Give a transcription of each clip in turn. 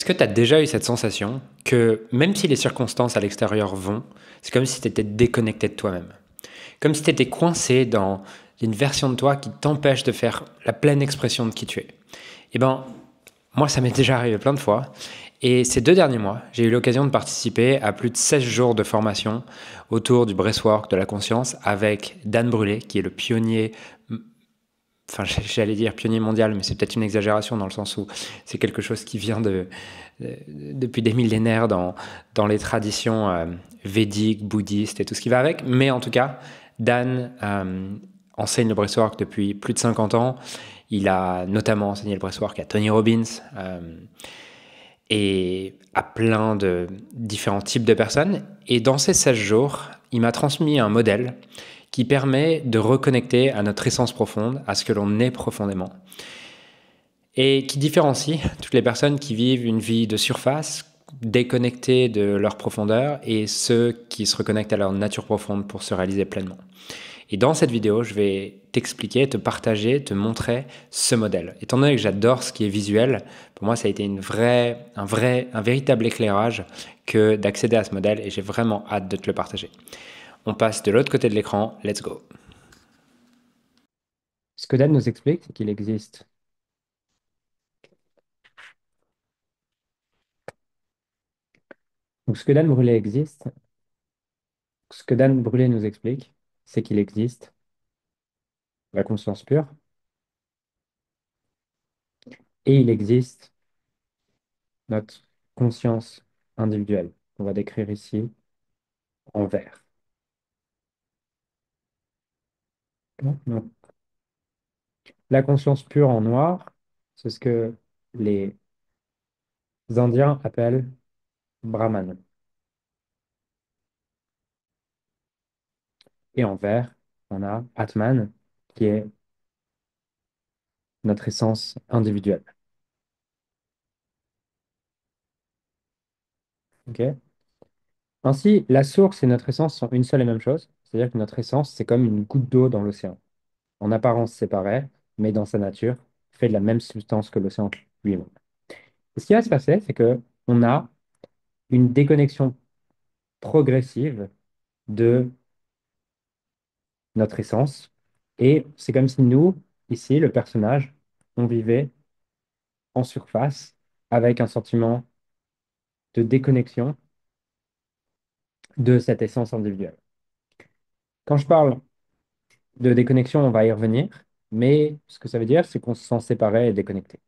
que tu as déjà eu cette sensation que même si les circonstances à l'extérieur vont, c'est comme si tu étais déconnecté de toi-même? Comme si tu étais coincé dans une version de toi qui t'empêche de faire la pleine expression de qui tu es. Eh ben, moi, ça m'est déjà arrivé plein de fois. Et ces 2 derniers mois, j'ai eu l'occasion de participer à plus de 16 jours de formation autour du breathwork, de la conscience, avec Dan Brûlé, qui est le pionnier, enfin j'allais dire pionnier mondial, mais c'est peut-être une exagération dans le sens où c'est quelque chose qui vient depuis des millénaires dans les traditions védiques, bouddhistes et tout ce qui va avec. Mais en tout cas, Dan enseigne le breathwork depuis plus de 50 ans. Il a notamment enseigné le breathwork à Tony Robbins et à plein de différents types de personnes. Et dans ces 16 jours, il m'a transmis un modèle qui permet de reconnecter à notre essence profonde, à ce que l'on est profondément, et qui différencie toutes les personnes qui vivent une vie de surface, déconnectées de leur profondeur, et ceux qui se reconnectent à leur nature profonde pour se réaliser pleinement. Et dans cette vidéo, je vais t'expliquer, te partager, te montrer ce modèle. Étant donné que j'adore ce qui est visuel, pour moi, ça a été un véritable éclairage que d'accéder à ce modèle, et j'ai vraiment hâte de te le partager. On passe de l'autre côté de l'écran, let's go. Ce que Dan nous explique, c'est qu'il existe. Donc, ce que Dan Brûlé nous explique, c'est qu'il existe la conscience pure et il existe notre conscience individuelle, qu'on va décrire ici en vert. Donc, la conscience pure en noir, c'est ce que les Indiens appellent Brahman. Et en vert, on a Atman, qui est notre essence individuelle. Ok. Ainsi, la source et notre essence sont une seule et même chose, c'est-à-dire que notre essence, c'est comme une goutte d'eau dans l'océan. En apparence séparée, mais dans sa nature, fait de la même substance que l'océan lui-même. Et ce qui va se passer, c'est que on a une déconnexion progressive de notre essence, et c'est comme si nous, ici, le personnage, on vivait en surface avec un sentiment de déconnexion de cette essence individuelle. Quand je parle de déconnexion, on va y revenir, mais ce que ça veut dire, c'est qu'on se sent séparé et déconnecté.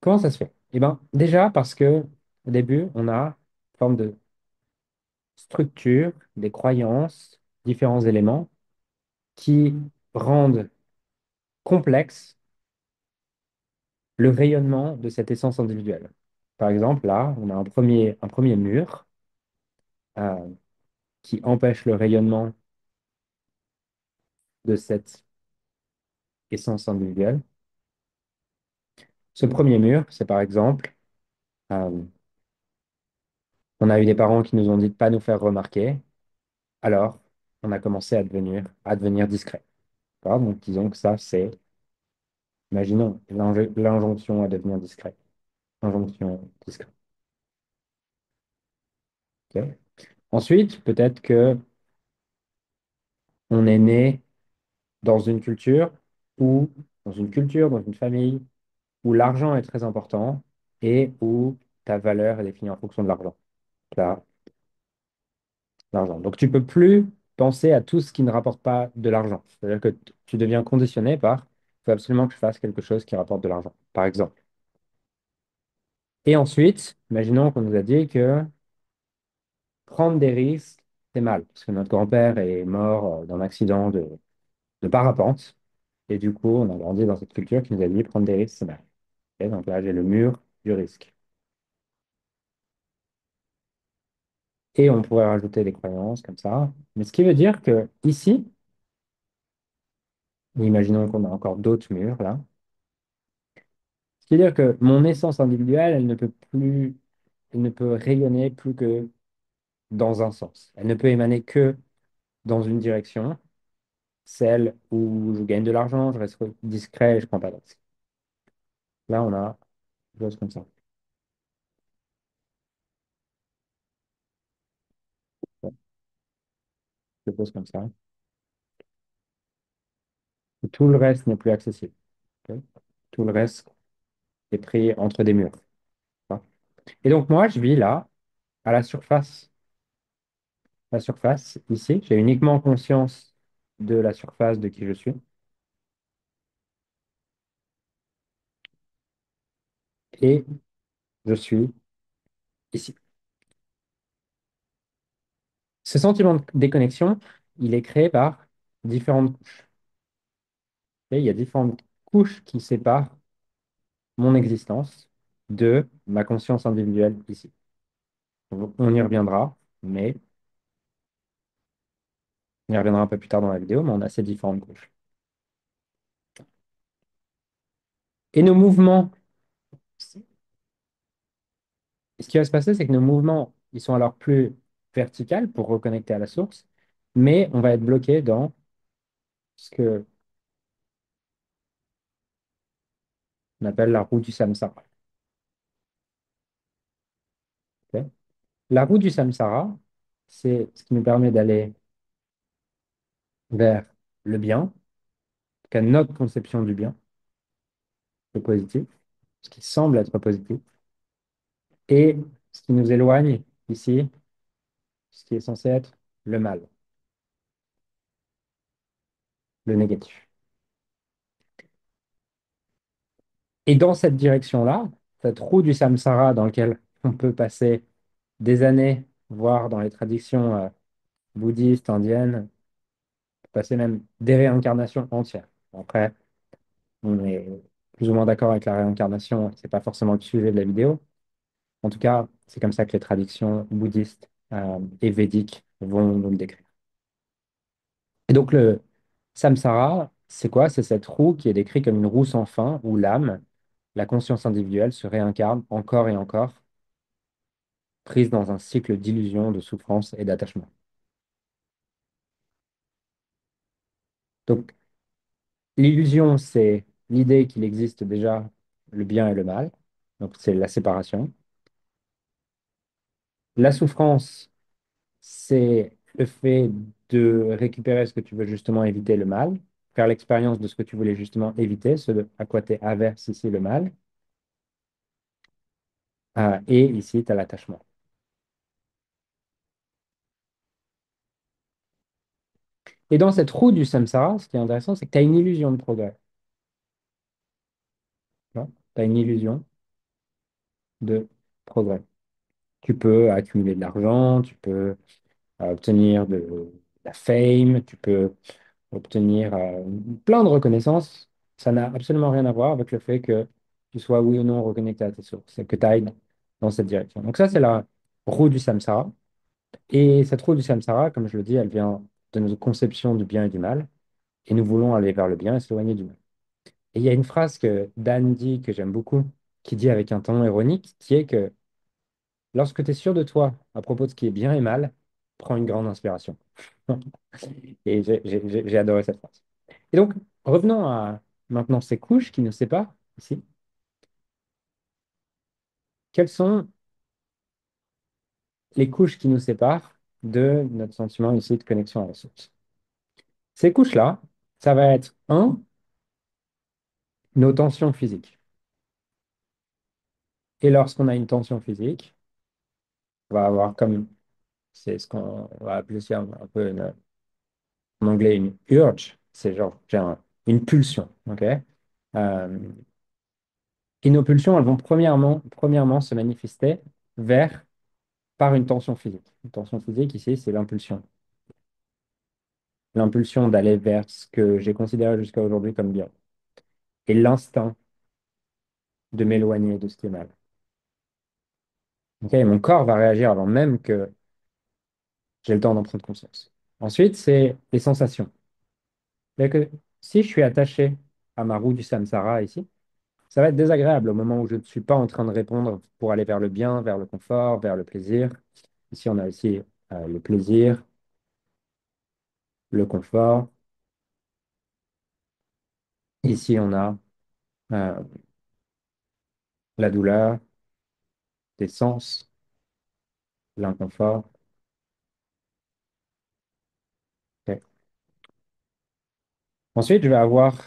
Comment ça se fait? Eh bien, déjà parce que au début, on a une forme de structure, des croyances, différents éléments qui rendent complexe le rayonnement de cette essence individuelle. Par exemple, là, on a un premier mur euh, qui empêche le rayonnement de cette essence individuelle. Ce premier mur, c'est par exemple, euh, on a eu des parents qui nous ont dit de ne pas nous faire remarquer, alors on a commencé à devenir discret. D'accord. Donc disons que ça, c'est, imaginons, l'injonction à devenir discret. Injonction discret. Ok. Ensuite, peut-être que on est né dans une culture dans une famille où l'argent est très important et où ta valeur est définie en fonction de l'argent. Là, l'argent. Donc, tu peux plus penser à tout ce qui ne rapporte pas de l'argent. C'est-à-dire que tu deviens conditionné par, il faut absolument que je fasse quelque chose qui rapporte de l'argent, par exemple. Et ensuite, imaginons qu'on nous a dit que prendre des risques, c'est mal, parce que notre grand-père est mort d'un accident de parapente. Et du coup, on a grandi dans cette culture qui nous a dit prendre des risques, c'est mal. Et donc là, j'ai le mur du risque. Et on pourrait rajouter des croyances comme ça. Mais ce qui veut dire que ici, imaginons qu'on a encore d'autres murs là, ce qui veut dire que mon essence individuelle, elle ne peut rayonner plus que dans un sens. Elle ne peut émaner que dans une direction, celle où je gagne de l'argent, je reste discret et je prends pas de risques. Là, on a Chose comme ça. Ouais, je pose comme ça. Et tout le reste n'est plus accessible. Ok. Tout le reste est pris entre des murs. Hein. Et donc moi, je vis là, à la surface ici. J'ai uniquement conscience de la surface de qui je suis. Et je suis ici. Ce sentiment de déconnexion, il est créé par différentes couches. Et il y a différentes couches qui séparent mon existence de ma conscience individuelle ici. On y reviendra, mais on y reviendra un peu plus tard dans la vidéo, mais on a ces différentes couches. Et nos mouvements, ce qui va se passer, c'est que nos mouvements, ils sont alors plus verticaux pour reconnecter à la source, mais on va être bloqué dans ce que on appelle la roue du samsara. Ok. La roue du samsara, c'est ce qui nous permet d'aller vers le bien, qu'à notre conception du bien, le positif, ce qui semble être positif, et ce qui nous éloigne ici, ce qui est censé être le mal, le négatif. Et dans cette direction-là, cette roue du samsara dans laquelle on peut passer des années, voire dans les traditions bouddhistes, indiennes, passer même des réincarnations entières. Après, on est plus ou moins d'accord avec la réincarnation, c'est pas forcément le sujet de la vidéo. En tout cas, c'est comme ça que les traditions bouddhistes et védiques vont nous le décrire. Et donc le samsara, c'est quoi? C'est cette roue qui est décrite comme une roue sans fin où l'âme, la conscience individuelle, se réincarne encore et encore, prise dans un cycle d'illusion, de souffrance et d'attachement. Donc l'illusion, c'est l'idée qu'il existe déjà le bien et le mal. Donc c'est la séparation. La souffrance, c'est le fait de récupérer ce que tu veux justement éviter, le mal, faire l'expérience de ce que tu voulais justement éviter, ce à quoi tu es averse ici, le mal. Et ici, tu as l'attachement. Et dans cette roue du samsara, ce qui est intéressant, c'est que tu as une illusion de progrès. Tu as une illusion de progrès. Tu peux accumuler de l'argent, tu peux obtenir de la fame, tu peux obtenir plein de reconnaissance. Ça n'a absolument rien à voir avec le fait que tu sois oui ou non reconnecté à tes sources et que tu ailles dans cette direction. Donc ça, c'est la roue du samsara. Et cette roue du samsara, comme je le dis, elle vient de notre conception du bien et du mal. Et nous voulons aller vers le bien et s'éloigner du mal. Et il y a une phrase que Dan dit, que j'aime beaucoup, qui dit avec un ton ironique, qui est que lorsque tu es sûr de toi à propos de ce qui est bien et mal, prends une grande inspiration. Et j'ai adoré cette phrase. Et donc, revenons à maintenant ces couches qui nous séparent ici. Quelles sont les couches qui nous séparent de notre sentiment ici de connexion à la source? Ces couches-là, ça va être, un, nos tensions physiques. Et lorsqu'on a une tension physique, on va avoir comme, c'est ce qu'on va appeler aussi un peu en anglais une urge, c'est genre j'ai une pulsion, ok? Et nos pulsions, elles vont premièrement se manifester vers, par une tension physique. Une tension physique, ici, c'est l'impulsion. L'impulsion d'aller vers ce que j'ai considéré jusqu'à aujourd'hui comme bien. Et l'instinct de m'éloigner de ce qui est mal. Ok. Et mon corps va réagir avant même que j'ai le temps d'en prendre conscience. Ensuite, c'est les sensations. C'est-à-dire que si je suis attaché à ma roue du samsara ici, ça va être désagréable au moment où je ne suis pas en train de répondre pour aller vers le bien, vers le confort, vers le plaisir. Ici, on a aussi le plaisir, le confort. Ici, on a euh, la douleur, des sens, l'inconfort. Ok. Ensuite, je vais avoir,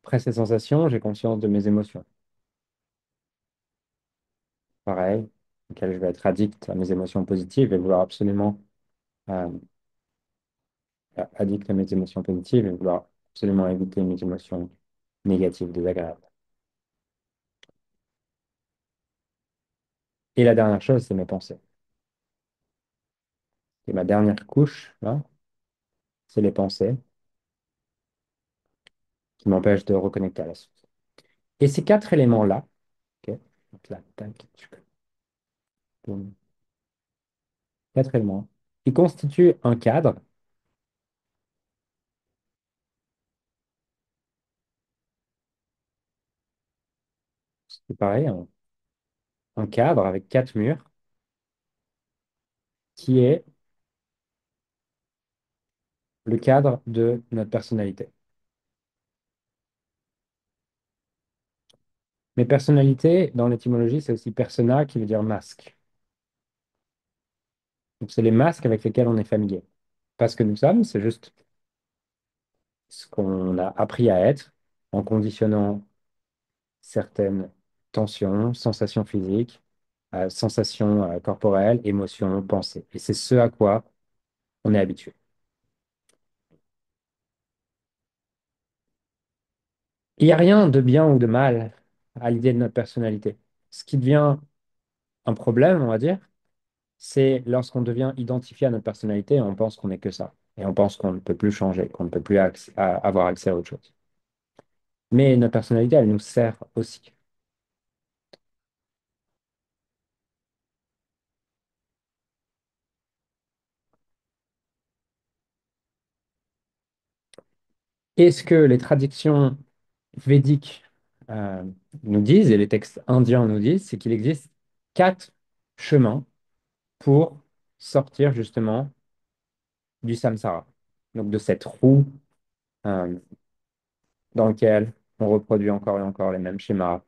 après ces sensations, j'ai conscience de mes émotions. Pareil, auquel je vais être addict à mes émotions positives et vouloir absolument euh, addict à mes émotions positives et vouloir absolument éviter mes émotions négatives, désagréables. Et la dernière chose, c'est mes pensées. Et ma dernière couche, là, c'est les pensées qui m'empêchent de reconnecter à la source. Et ces quatre éléments-là, ok, donc là, tac, boum, quatre éléments, ils constituent un cadre. C'est pareil, un cadre avec quatre murs qui est le cadre de notre personnalité. Mais personnalité, dans l'étymologie, c'est aussi persona qui veut dire masque. Donc, c'est les masques avec lesquels on est familier. Parce que nous sommes, c'est juste ce qu'on a appris à être en conditionnant certaines tensions, sensations physiques, sensations corporelles, émotions, pensées. Et c'est ce à quoi on est habitué. Il n'y a rien de bien ou de mal à l'idée de notre personnalité. Ce qui devient un problème, on va dire, c'est lorsqu'on devient identifié à notre personnalité et on pense qu'on n'est que ça. Et on pense qu'on ne peut plus changer, qu'on ne peut plus avoir accès à autre chose. Mais notre personnalité, elle nous sert aussi. Et ce que les traditions védiques euh, nous disent, et les textes indiens nous disent, c'est qu'il existe quatre chemins pour sortir justement du samsara. Donc de cette roue euh, dans laquelle on reproduit encore et encore les mêmes schémas,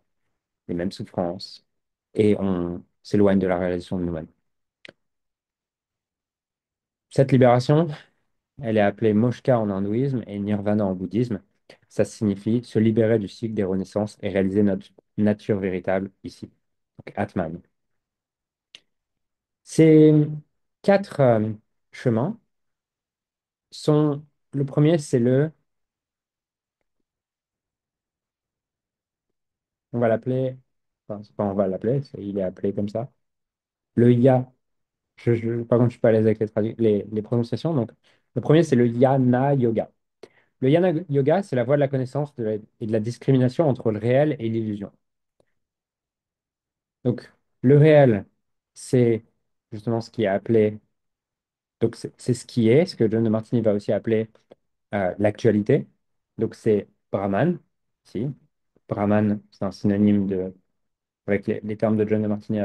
les mêmes souffrances, et on s'éloigne de la réalisation de nous-mêmes. Cette libération, elle est appelée moksha en hindouisme et nirvana en bouddhisme. Ça signifie se libérer du cycle des renaissances et réaliser notre nature véritable ici. Donc, Atman. Ces quatre chemins sont, le premier, c'est on va l'appeler, enfin, c'est pas on va l'appeler, il est appelé comme ça, le ya. Par contre, je suis pas à l'aise avec les prononciations. Donc, le premier, c'est le yana yoga. Le yana yoga, c'est la voie de la connaissance et de la discrimination entre le réel et l'illusion. Donc, le réel, c'est justement ce qui est appelé, donc c'est ce qui est, ce que John de Martini va aussi appeler l'actualité. Donc, c'est Brahman, si. Brahman, c'est un synonyme avec les termes de John de Martini,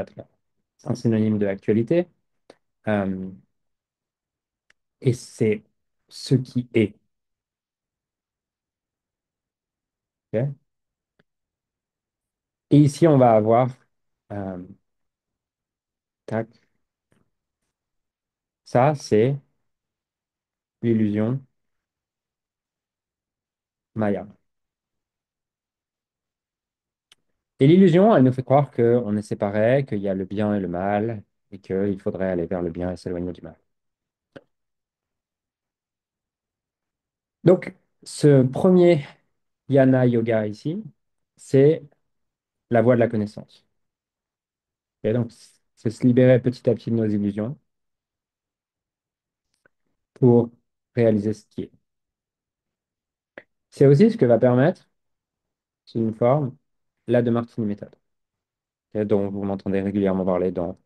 c'est un synonyme de actualité. Euh, et c'est ce qui est. Ok. Et ici, on va avoir, euh, tac, ça, c'est l'illusion Maya. Et l'illusion, elle nous fait croire qu'on est séparés, qu'il y a le bien et le mal, et qu'il faudrait aller vers le bien et s'éloigner du mal. Donc, ce premier yana yoga ici, c'est la voie de la connaissance. Et donc, c'est se libérer petit à petit de nos illusions pour réaliser ce qui est. C'est aussi ce que va permettre, sous une forme, la de Martini méthode, dont vous m'entendez régulièrement parler dans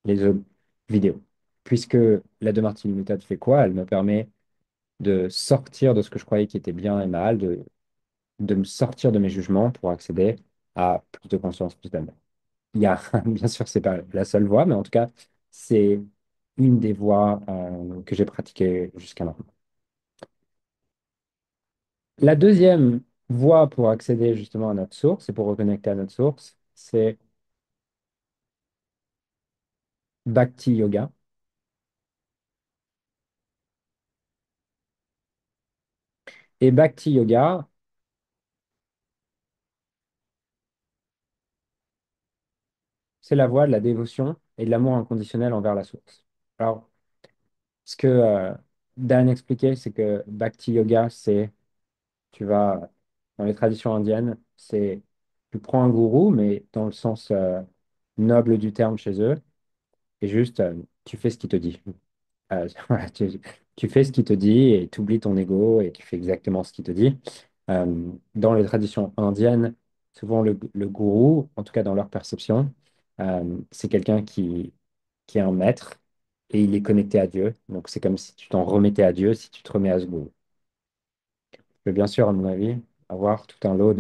les autres vidéos. Puisque la de Martini méthode fait quoi? Elle me permet de sortir de ce que je croyais qui était bien et mal, de me sortir de mes jugements pour accéder à plus de conscience, plus d'amour. Il y a, bien sûr, c'est pas la seule voie, mais en tout cas, c'est une des voies que j'ai pratiquées jusqu'à maintenant. La deuxième voie pour accéder justement à notre source et pour reconnecter à notre source, c'est Bhakti Yoga. Et Bhakti Yoga, c'est la voie de la dévotion et de l'amour inconditionnel envers la source. Alors, ce que Dan expliquait, c'est que Bhakti Yoga, c'est, tu vas, dans les traditions indiennes, c'est, tu prends un gourou, mais dans le sens noble du terme chez eux, et juste, tu fais ce qu'il te dit. Voilà, tu fais ce qu'il te dit et tu oublies ton ego et tu fais exactement ce qu'il te dit. Dans les traditions indiennes, souvent le gourou, en tout cas dans leur perception, c'est quelqu'un qui est un maître et il est connecté à Dieu. Donc c'est comme si tu t'en remettais à Dieu si tu te remets à ce gourou. Tu peux bien sûr, à mon avis, avoir tout un lot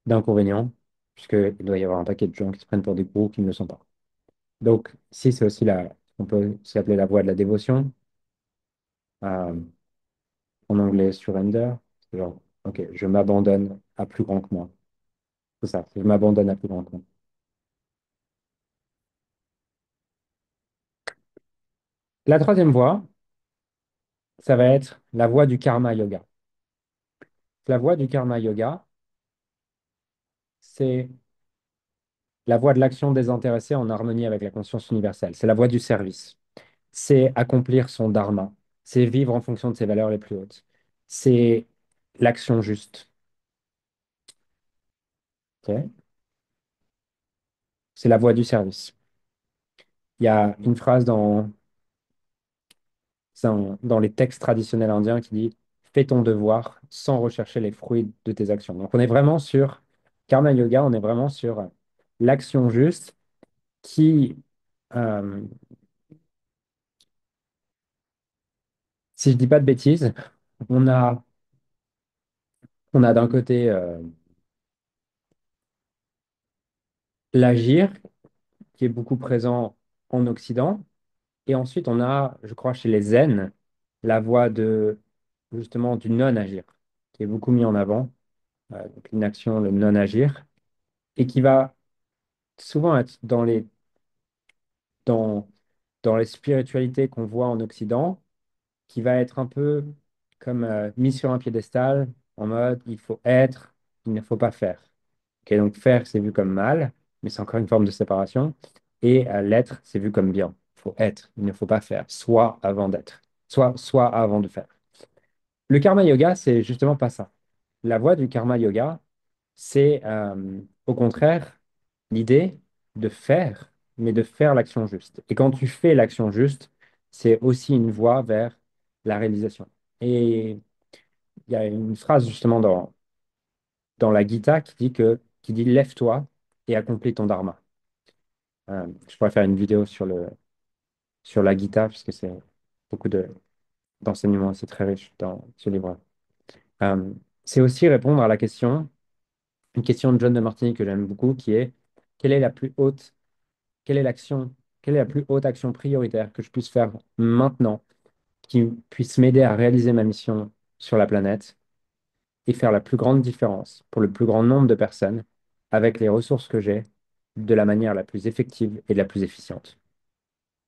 d'inconvénients, puisqu'il doit y avoir un paquet de gens qui se prennent pour des gourous qui ne le sont pas. Donc, si c'est aussi on peut s'appeler la voie de la dévotion, euh, en anglais surrender, c'est genre, ok, je m'abandonne à plus grand que moi. C'est ça, je m'abandonne à plus grand que moi. La troisième voie, ça va être la voie du karma yoga. La voie du karma yoga, c'est la voie de l'action désintéressée en harmonie avec la conscience universelle. C'est la voie du service. C'est accomplir son dharma. C'est vivre en fonction de ses valeurs les plus hautes. C'est l'action juste. Ok. C'est la voie du service. Il y a une phrase dans les textes traditionnels indiens qui dit fais ton devoir sans rechercher les fruits de tes actions. Donc on est vraiment sur Karma Yoga, on est vraiment sur l'action juste qui, euh, si je dis pas de bêtises, on a, on a d'un côté l'agir qui est beaucoup présent en Occident, et ensuite on a, je crois, chez les Zen, la voie de justement du non-agir qui est beaucoup mis en avant, donc l'inaction, le non-agir, et qui va souvent être dans, dans les spiritualités qu'on voit en Occident, qui va être un peu comme mis sur un piédestal, en mode il faut être, il ne faut pas faire. Ok, donc faire, c'est vu comme mal, mais c'est encore une forme de séparation. Et l'être, c'est vu comme bien. Il faut être, il ne faut pas faire. Soit avant d'être, soit avant de faire. Le karma yoga, c'est justement pas ça. La voie du karma yoga, c'est au contraire l'idée de faire, mais de faire l'action juste. Et quand tu fais l'action juste, c'est aussi une voie vers la réalisation. Et il y a une phrase justement dans la Gita qui dit lève-toi et accomplis ton dharma. Je pourrais faire une vidéo sur la Gita, puisque c'est beaucoup d'enseignements, c'est très riche dans ce livre. Euh, c'est aussi répondre à la question, une question de John de Martini que j'aime beaucoup, qui est quelle est la plus haute, quelle est l'action, quelle est la plus haute action prioritaire que je puisse faire maintenant qui puisse m'aider à réaliser ma mission sur la planète et faire la plus grande différence pour le plus grand nombre de personnes avec les ressources que j'ai de la manière la plus effective et la plus efficiente.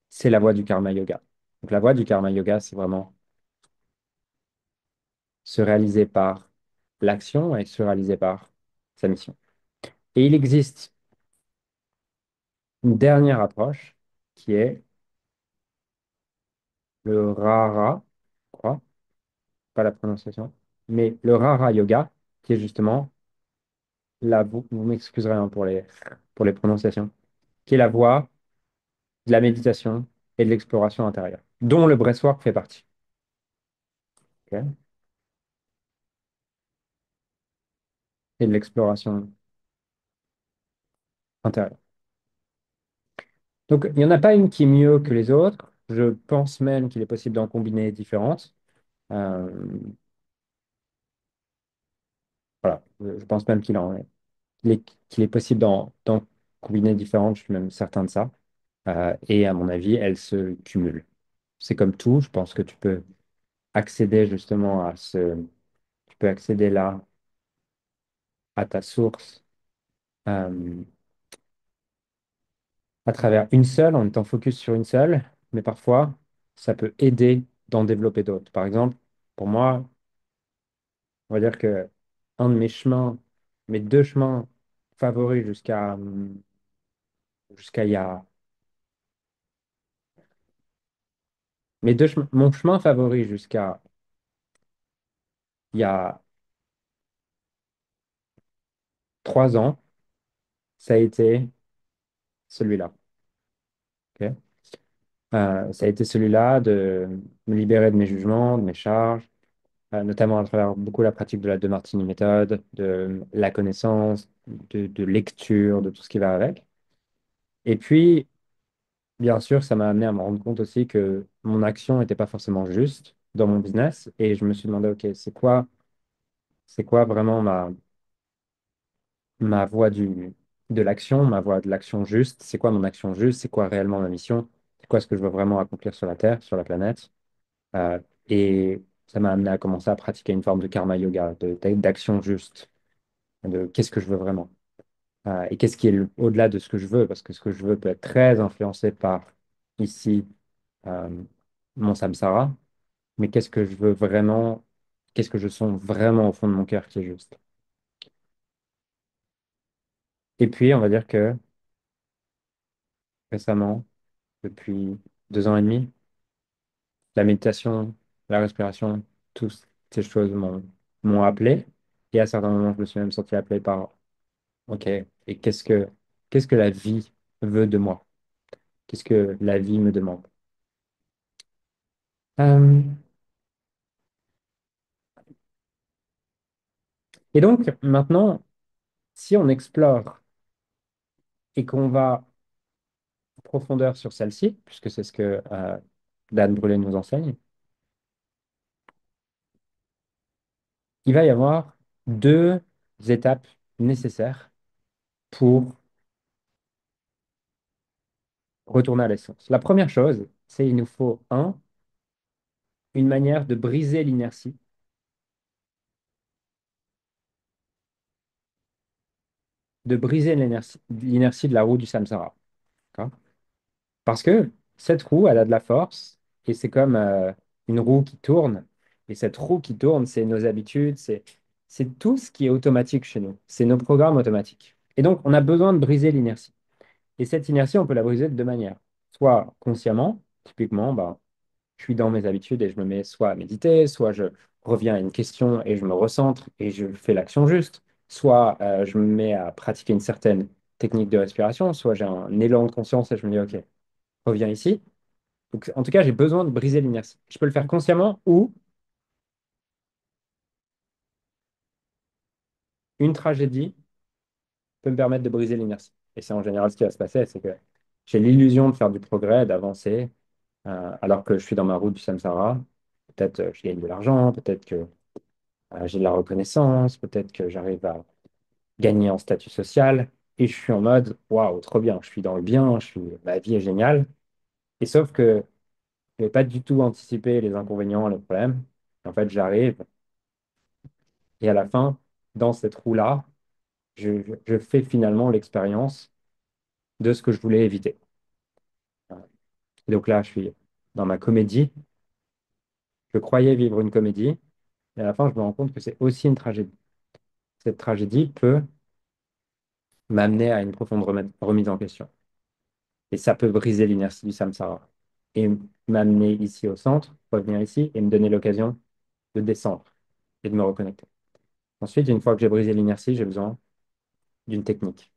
C'est la voie du karma yoga. Donc la voie du karma yoga, c'est vraiment se réaliser par l'action et se réaliser par sa mission. Et il existe une dernière approche qui est le Rara, je crois, pas la prononciation, mais le Rara Yoga, qui est justement, là, vous m'excuserez hein, pour les prononciations, qui est la voie de la méditation et de l'exploration intérieure, dont le breathwork fait partie. Ok. Et de l'exploration intérieure. Donc, il n'y en a pas une qui est mieux que les autres. Je pense même qu'il est possible d'en combiner différentes. Euh, voilà, je pense même qu'il est possible d'en combiner différentes, je suis même certain de ça. Et à mon avis, elles se cumulent. C'est comme tout, je pense que tu peux accéder justement tu peux accéder là à ta source euh, à travers une seule, en étant focus sur une seule, mais parfois, ça peut aider d'en développer d'autres. Par exemple, pour moi, on va dire que un de mes chemins, mes deux chemins favoris jusqu'à il y a mon chemin favori jusqu'à il y a 3 ans, ça a été celui-là. Ok. Ça a été celui-là de me libérer de mes jugements, de mes charges, notamment à travers beaucoup la pratique de la De Martini méthode, de la connaissance, de lecture, de tout ce qui va avec. Et puis, bien sûr, ça m'a amené à me rendre compte aussi que mon action n'était pas forcément juste dans mon business. Et je me suis demandé, OK, c'est quoi vraiment ma voie de l'action, ma voie de l'action juste? C'est quoi mon action juste? C'est quoi réellement ma mission? C'est quoi ce que je veux vraiment accomplir sur la Terre, sur la planète? Euh, et ça m'a amené à commencer à pratiquer une forme de karma yoga, d'action juste, de qu'est-ce que je veux vraiment. Et qu'est-ce qui est au-delà de ce que je veux, parce que ce que je veux peut être très influencé par ici euh, mon samsara, mais qu'est-ce que je veux vraiment, qu'est-ce que je sens vraiment au fond de mon cœur qui est juste. Et puis, on va dire que récemment, depuis 2 ans et demi, la méditation, la respiration, toutes ces choses m'ont appelé. Et à certains moments, je me suis même senti appelé par, OK, et qu'est-ce que la vie veut de moi? Qu'est-ce que la vie me demande? Euh, et donc, maintenant, si on explore et qu'on va en profondeur sur celle-ci, puisque c'est ce que Dan Brûlé nous enseigne, il va y avoir 2 étapes nécessaires pour retourner à l'essence. La première chose, c'est il nous faut, une manière de briser l'inertie, l'inertie de la roue du samsara. D'accord. Parce que cette roue, elle a de la force et c'est comme une roue qui tourne. Et cette roue qui tourne, c'est nos habitudes, c'est tout ce qui est automatique chez nous. C'est nos programmes automatiques. Et donc, on a besoin de briser l'inertie. Et cette inertie, on peut la briser de 2 manières. Soit consciemment, typiquement, bah, je suis dans mes habitudes et je me mets soit à méditer, soit je reviens à une question et je me recentre et je fais l'action juste, soit je me mets à pratiquer une certaine technique de respiration, soit j'ai un élan de conscience et je me dis, OK, reviens ici. Donc, en tout cas, j'ai besoin de briser l'inertie. Je peux le faire consciemment ou une tragédie peut me permettre de briser l'inertie. Et c'est en général ce qui va se passer, c'est que j'ai l'illusion de faire du progrès, d'avancer, alors que je suis dans ma route du samsara. Peut-être je gagne de l'argent, peut-être que j'ai de la reconnaissance, peut-être que j'arrive à gagner en statut social. Et je suis en mode, waouh, trop bien, je suis dans le bien, ma vie est géniale. Et sauf que je n'ai pas du tout anticipé les inconvénients, les problèmes. En fait, j'arrive et à la fin, dans cette roue-là, je fais finalement l'expérience de ce que je voulais éviter. Et donc là, je suis dans ma comédie. Je croyais vivre une comédie. Et à la fin, je me rends compte que c'est aussi une tragédie. Cette tragédie peut m'amener à une profonde remise en question. Et ça peut briser l'inertie du samsara. Et m'amener ici au centre, revenir ici et me donner l'occasion de descendre et de me reconnecter. Ensuite, une fois que j'ai brisé l'inertie, j'ai besoin d'une technique.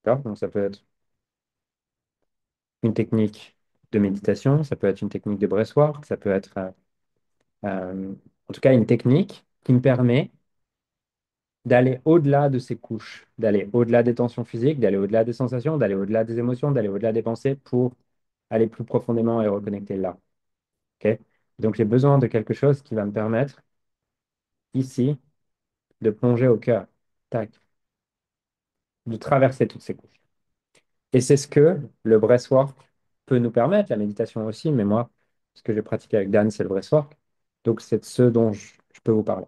D'accord. Donc, ça peut être une technique de méditation, ça peut être une technique de breathwork, ça peut être en tout cas une technique qui me permet d'aller au-delà de ces couches, d'aller au-delà des tensions physiques, d'aller au-delà des sensations, d'aller au-delà des émotions, d'aller au-delà des pensées pour aller plus profondément et reconnecter là. Ok. Donc j'ai besoin de quelque chose qui va me permettre ici de plonger au cœur, tac, de traverser toutes ces couches. Et c'est ce que le breathwork peut nous permettre, la méditation aussi, mais moi, ce que j'ai pratiqué avec Dan, c'est le breathwork. Donc, c'est de ce dont je peux vous parler.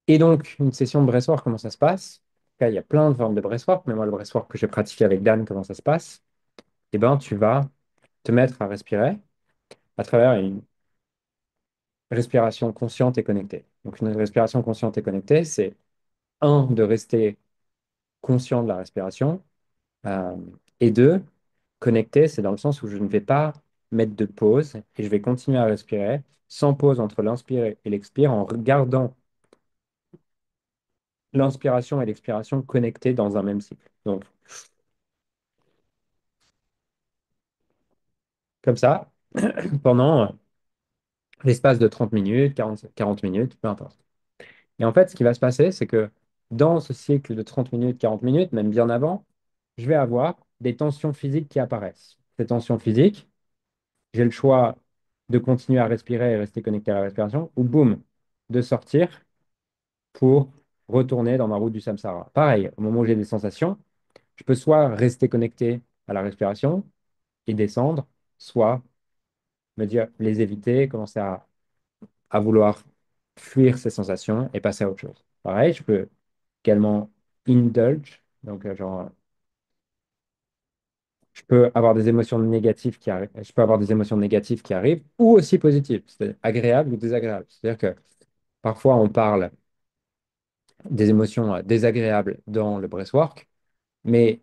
Et donc, une session de breathwork, comment ça se passe? Là, il y a plein de formes de breathwork, mais moi, le breathwork que j'ai pratiqué avec Dan, comment ça se passe? Eh ben, tu vas te mettre à respirer à travers une respiration consciente et connectée. Donc, une respiration consciente et connectée, c'est un, de rester conscient de la respiration, euh, et deux, connecté, c'est dans le sens où je ne vais pas mettre de pause et je vais continuer à respirer sans pause entre l'inspire et l'expire en regardant l'inspiration et l'expiration connectés dans un même cycle. Donc, comme ça, pendant l'espace de 30 minutes, 40 minutes, peu importe. Et en fait, ce qui va se passer, c'est que dans ce cycle de 30 minutes, 40 minutes, même bien avant, je vais avoir des tensions physiques qui apparaissent. Ces tensions physiques, j'ai le choix de continuer à respirer et rester connecté à la respiration, ou boum, de sortir pour retourner dans ma route du samsara. Pareil, au moment où j'ai des sensations, je peux soit rester connecté à la respiration et descendre, soit me dire les éviter, commencer à vouloir fuir ces sensations et passer à autre chose. Pareil, je peux également indulge, donc genre, je peux avoir des émotions négatives qui arrivent, je peux avoir des émotions négatives qui arrivent, ou aussi positives, c'est-à-dire agréables ou désagréables. C'est-à-dire que parfois on parle des émotions désagréables dans le breathwork, mais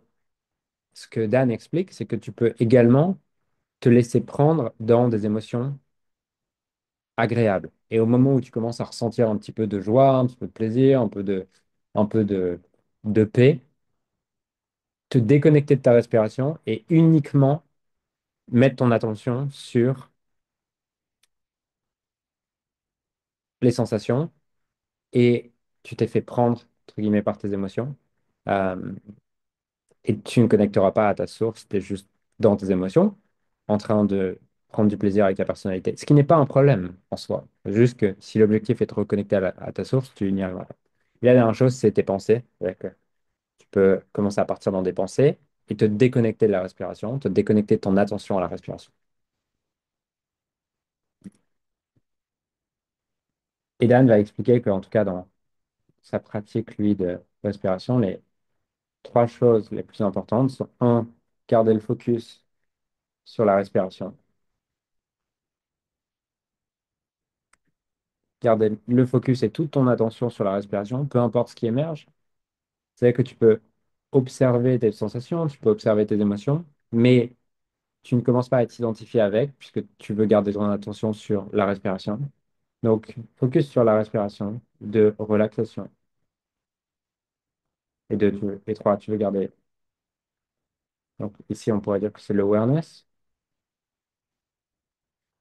ce que Dan explique, c'est que tu peux également te laisser prendre dans des émotions agréables. Et au moment où tu commences à ressentir un petit peu de joie, un petit peu de plaisir, un peu de paix, te déconnecter de ta respiration et uniquement mettre ton attention sur les sensations et tu t'es fait prendre, entre guillemets, par tes émotions. Euh, et tu ne connecteras pas à ta source, tu es juste dans tes émotions, en train de prendre du plaisir avec ta personnalité. Ce qui n'est pas un problème en soi. Juste que si l'objectif est de te reconnecter à ta source, tu n'y arriveras pas. Et la dernière chose, c'est tes pensées. C'est-à-dire que tu peux commencer à partir dans des pensées et te déconnecter de la respiration, te déconnecter de ton attention à la respiration. Et Dan va expliquer qu'en tout cas, dans sa pratique, lui, de respiration, les trois choses les plus importantes sont, un, garder le focus sur la respiration. Garder le focus et toute ton attention sur la respiration, peu importe ce qui émerge. C'est que tu peux observer tes sensations, tu peux observer tes émotions, mais tu ne commences pas à t'identifier avec, puisque tu veux garder ton attention sur la respiration. Donc, focus sur la respiration, de relaxation. Et deux, et trois, tu veux garder. Donc, ici, on pourrait dire que c'est l'awareness,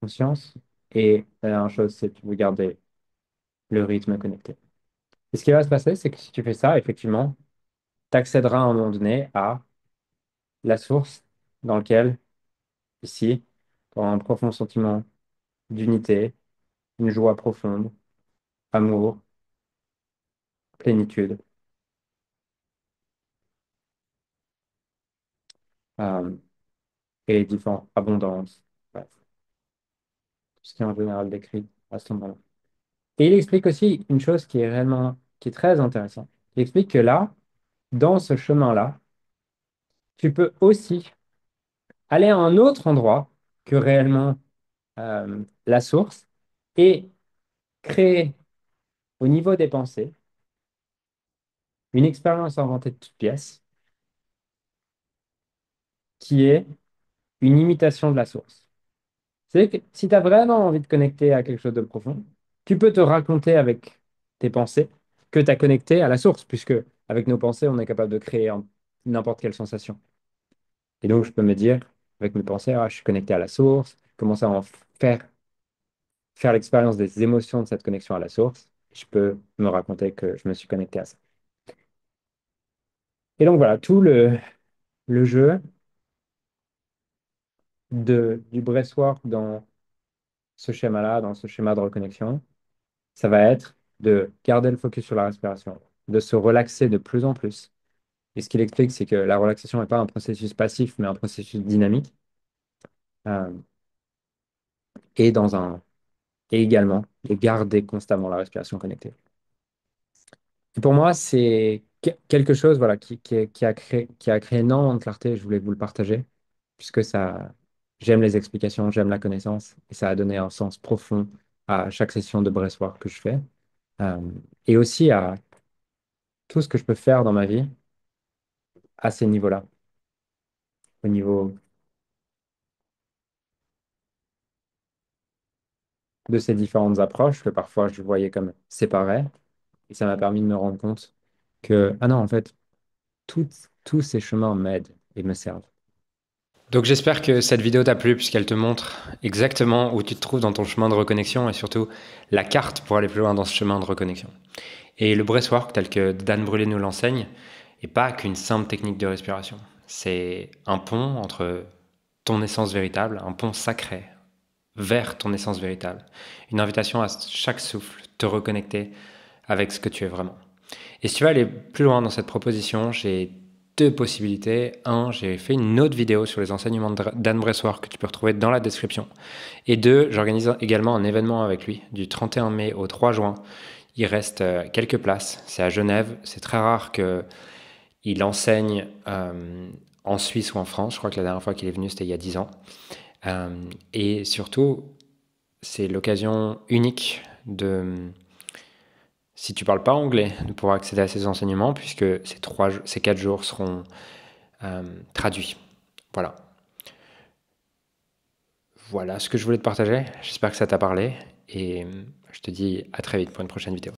conscience. Et la dernière chose, c'est que tu veux garder le rythme connecté. Et ce qui va se passer, c'est que si tu fais ça, effectivement, tu accéderas à un moment donné à la source dans laquelle, ici, tu auras un profond sentiment d'unité, une joie profonde, amour, plénitude, euh, et les différentes abondances, bref, tout ce qui est en général décrit à ce moment-là. Et il explique aussi une chose qui est réellement, qui est très intéressante. Il explique que là, dans ce chemin-là, tu peux aussi aller à un autre endroit que réellement la source et créer au niveau des pensées une expérience inventée de toutes pièces qui est une imitation de la source. C'est que si tu as vraiment envie de connecter à quelque chose de profond, tu peux te raconter avec tes pensées que tu as connecté à la source, puisque avec nos pensées, on est capable de créer n'importe quelle sensation. Et donc, je peux me dire, avec mes pensées, ah, je suis connecté à la source, commencer à en faire l'expérience des émotions de cette connexion à la source. Je peux me raconter que je me suis connecté à ça. Et donc, voilà, tout le jeu du breathwork dans ce schéma-là, dans ce schéma de reconnexion, ça va être de garder le focus sur la respiration, de se relaxer de plus en plus. Et ce qu'il explique, c'est que la relaxation n'est pas un processus passif, mais un processus dynamique. Euh, et dans un et également de garder constamment la respiration connectée. Et pour moi, c'est quelque chose voilà, qui a créé énormément de clarté. Je voulais vous le partager, puisque j'aime les explications, j'aime la connaissance, et ça a donné un sens profond à chaque session de breathwork que je fais, euh, et aussi à tout ce que je peux faire dans ma vie à ces niveaux-là, au niveau de ces différentes approches que parfois je voyais comme séparées, et ça m'a permis de me rendre compte que, ah non, en fait, tous ces chemins m'aident et me servent. Donc j'espère que cette vidéo t'a plu puisqu'elle te montre exactement où tu te trouves dans ton chemin de reconnexion et surtout la carte pour aller plus loin dans ce chemin de reconnexion. Et le breathwork tel que Dan Brûlé nous l'enseigne n'est pas qu'une simple technique de respiration. C'est un pont entre ton essence véritable, un pont sacré vers ton essence véritable. Une invitation à chaque souffle te reconnecter avec ce que tu es vraiment. Et si tu veux aller plus loin dans cette proposition, j'ai deux possibilités. Un, j'ai fait une autre vidéo sur les enseignements d'Anne Bressoir que tu peux retrouver dans la description. Et deux, j'organise également un événement avec lui du 31 mai au 3 juin. Il reste quelques places. C'est à Genève. C'est très rare qu'il enseigne en Suisse ou en France. Je crois que la dernière fois qu'il est venu, c'était il y a 10 ans. Et surtout, c'est l'occasion unique de, si tu parles pas anglais, de pouvoir accéder à ces enseignements, puisque ces 4 jours seront traduits. Voilà. Voilà ce que je voulais te partager. J'espère que ça t'a parlé et je te dis à très vite pour une prochaine vidéo.